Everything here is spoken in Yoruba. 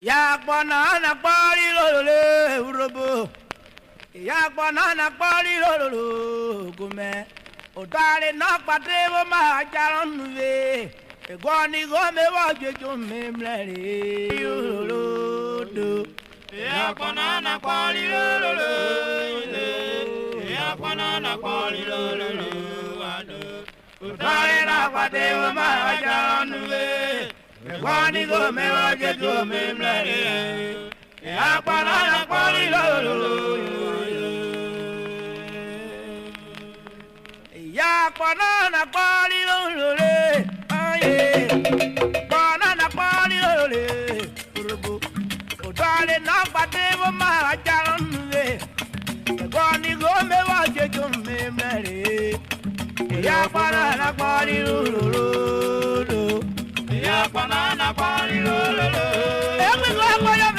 Ya banana bari lolo urobo. Ya banana bari lolo gume. Odare na patrebo ma jaron nuwe. Egoni gome wajejo memleri lolo do. Ya banana bari lolo. Ya banana bari lolo ado. Odare na patrebo ma jaron nuwe. Egoni gome wajejo memleri. Ya banana bari lolo. Ya banana bari lolo. Aye. Banana bari lolo. Urubu. Odale na patrebo ma jaron nuwe. Egoni gome wajejo memleri. Ya banana bari lolo. Ya banana bari lolo. Every go for your